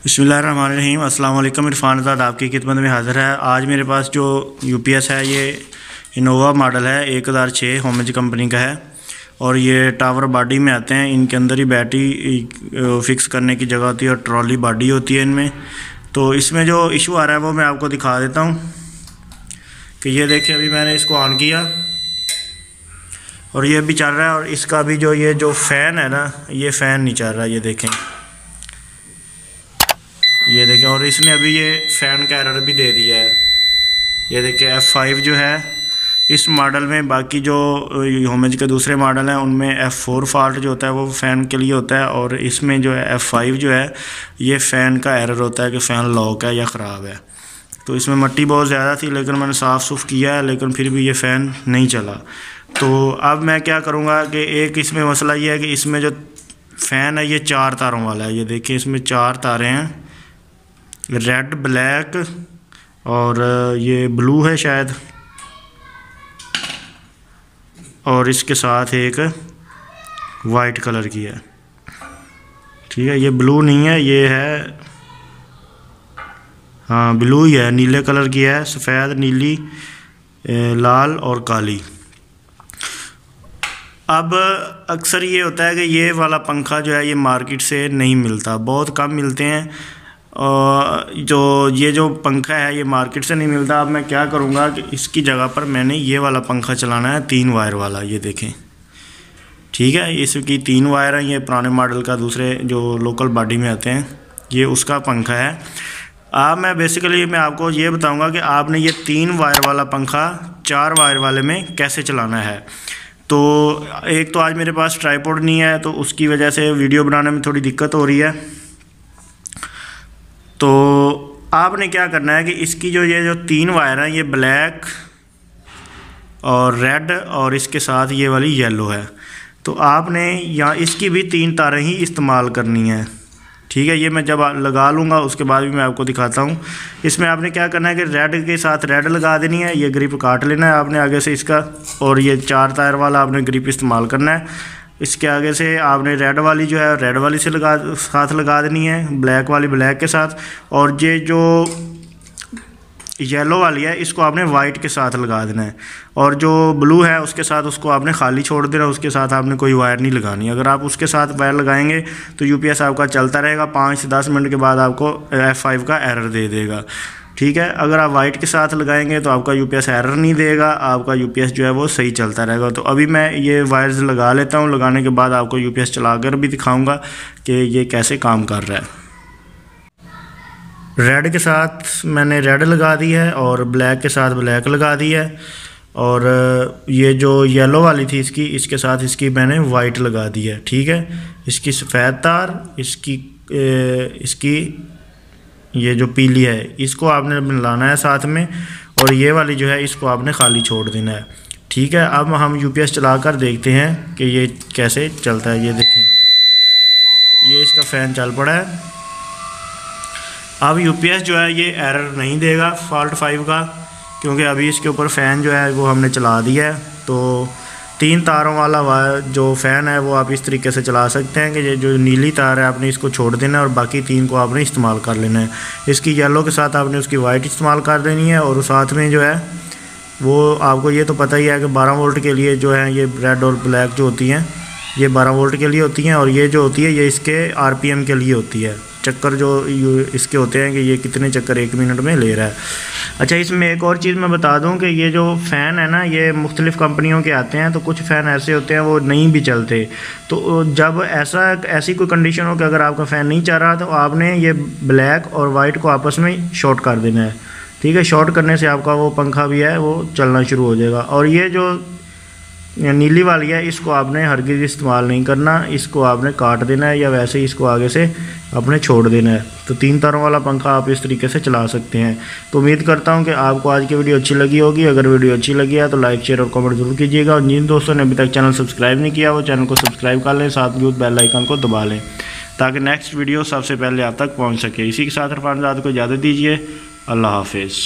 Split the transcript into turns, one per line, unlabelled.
बिस्मिल्लाहिर्रहमानिर्रहीम। अस्सलाम वालेकुम। इरफान आज़ाद आपकी खिदमत में हाज़िर है। आज मेरे पास जो यूपीएस है ये इनोवा मॉडल है, 1006 होमेज कंपनी का है और ये टावर बॉडी में आते हैं। इनके अंदर ही बैटरी फ़िक्स करने की जगह होती है और ट्रॉली बॉडी होती है इनमें। तो इसमें जो इशू आ रहा है वो मैं आपको दिखा देता हूँ कि ये देखिए, अभी मैंने इसको ऑन किया और ये भी चल रहा है और इसका भी ये जो फ़ैन है ना, ये फ़ैन नहीं चल रहा। ये देखें और इसने अभी ये फ़ैन का एरर भी दे दिया है। ये देखिए F5 जो है इस मॉडल में, बाकी जो होमेज के दूसरे मॉडल हैं उनमें F4 फॉल्ट जो होता है वो फ़ैन के लिए होता है और इसमें जो है F5 जो है ये फ़ैन का एरर होता है कि फ़ैन लॉक है या ख़राब है। तो इसमें मट्टी बहुत ज़्यादा थी लेकिन मैंने साफ़ सुफ किया है, लेकिन फिर भी ये फ़ैन नहीं चला। तो अब मैं क्या करूँगा कि एक इसमें मसला ये है कि इसमें जो फ़ैन है ये 4 तारों वाला है। ये देखिए इसमें 4 तारें हैं, रेड, ब्लैक और ये ब्लू है शायद, और इसके साथ एक वाइट कलर की है। ठीक है, ये ब्लू नहीं है, ये है, हाँ ब्लू ही है, नीले कलर की है, सफ़ेद, नीली, लाल और काली। अब अक्सर ये होता है कि ये वाला पंखा जो है ये मार्केट से नहीं मिलता, बहुत कम मिलते हैं। जो पंखा है ये मार्केट से नहीं मिलता। अब मैं क्या करूँगा कि इसकी जगह पर मैंने ये वाला पंखा चलाना है, 3 वायर वाला। ये देखें, ठीक है, इसकी 3 वायर हैं। ये पुराने मॉडल का, दूसरे जो लोकल बॉडी में आते हैं, ये उसका पंखा है। अब मैं आपको ये बताऊँगा कि आपने ये 3 वायर वाला पंखा 4 वायर वाले में कैसे चलाना है। तो एक तो आज मेरे पास ट्राइपॉड नहीं है, तो उसकी वजह से वीडियो बनाने में थोड़ी दिक्कत हो रही है। तो आपने क्या करना है कि इसकी ये जो 3 वायर हैं, ये ब्लैक और रेड और इसके साथ ये वाली येलो है। तो आपने यहाँ इसकी भी 3 तारें ही इस्तेमाल करनी है। ठीक है, ये मैं जब लगा लूँगा उसके बाद भी मैं आपको दिखाता हूँ। इसमें आपने क्या करना है कि रेड के साथ रेड लगा देनी है, ये ग्रिप काट लेना है आपने आगे से इसका, और ये 4 तार वाला आपने ग्रिप इस्तेमाल करना है। इसके आगे से आपने रेड वाली जो है रेड वाली से साथ लगा देनी है, ब्लैक वाली ब्लैक के साथ, और ये जो येलो वाली है इसको आपने वाइट के साथ लगा देना है, और जो ब्लू है उसके साथ उसको आपने खाली छोड़ देना, उसके साथ आपने कोई वायर नहीं लगानी। अगर आप उसके साथ वायर लगाएंगे तो यूपीएस आपका चलता रहेगा, 5 से 10 मिनट के बाद आपको F5 का एरर दे देगा। ठीक है, अगर आप वाइट के साथ लगाएंगे तो आपका यूपीएस एरर नहीं देगा, आपका यूपीएस जो है वो सही चलता रहेगा। तो अभी मैं ये वायर्स लगा लेता हूँ, लगाने के बाद आपको यूपीएस चलाकर भी दिखाऊंगा कि ये कैसे काम कर रहा है। रेड के साथ मैंने रेड लगा दी है और ब्लैक के साथ ब्लैक लगा दी है, और ये जो येलो वाली थी इसके साथ इसकी मैंने वाइट लगा दी है। ठीक है, इसकी सफ़ेद तार, इसकी ये जो पीली है इसको आपने मिलाना है साथ में, और ये वाली जो है इसको आपने खाली छोड़ देना है। ठीक है, अब हम यूपीएस चलाकर देखते हैं कि ये कैसे चलता है। ये देखें, ये इसका फ़ैन चल पड़ा है। अब यूपीएस जो है ये एरर नहीं देगा फॉल्ट 5 का, क्योंकि अभी इसके ऊपर फ़ैन जो है वो हमने चला दिया है। तो 3 तारों वाला जो फ़ैन है वो आप इस तरीके से चला सकते हैं कि ये जो नीली तार है आपने इसको छोड़ देना है और बाकी 3 को आपने इस्तेमाल कर लेना है। इसकी येलो के साथ आपने उसकी वाइट इस्तेमाल कर देनी है, और साथ में जो है वो आपको ये तो पता ही है कि 12 वोल्ट के लिए जो है ये रेड और ब्लैक जो होती हैं ये 12 वोल्ट के लिए होती हैं, और ये जो होती है ये इसके RPM के लिए होती है, चक्कर जो इसके होते हैं कि ये कितने चक्कर 1 मिनट में ले रहा है। अच्छा, इसमें एक और चीज़ मैं बता दूं कि ये जो फ़ैन है ना ये मुख्तलिफ़ कंपनियों के आते हैं, तो कुछ फ़ैन ऐसे होते हैं वो नहीं भी चलते। तो जब ऐसी कोई कंडीशन हो कि अगर आपका फ़ैन नहीं चल रहा तो आपने ये ब्लैक और वाइट को आपस में शॉर्ट कर देना है। ठीक है, शॉर्ट करने से आपका वो पंखा भी है वो चलना शुरू हो जाएगा। और ये जो नीली वाली है इसको आपने हरगिज़ इस्तेमाल नहीं करना, इसको आपने काट देना है या वैसे ही इसको आगे से आपने छोड़ देना है। तो 3 तारों वाला पंखा आप इस तरीके से चला सकते हैं। तो उम्मीद करता हूं कि आपको आज की वीडियो अच्छी लगी होगी। अगर वीडियो अच्छी लगी है तो लाइक, शेयर और कमेंट जरूर कीजिएगा, और जिन दोस्तों ने अभी तक चैनल सब्सक्राइब नहीं किया वो चैनल को सब्सक्राइब कर लें, साथ में बेल आइकन को दबा लें ताकि नेक्स्ट वीडियो सबसे पहले आप तक पहुँच सके। इसी के साथ इरफान आज़ाद को इजाज़त दीजिए। अल्लाह हाफिज़।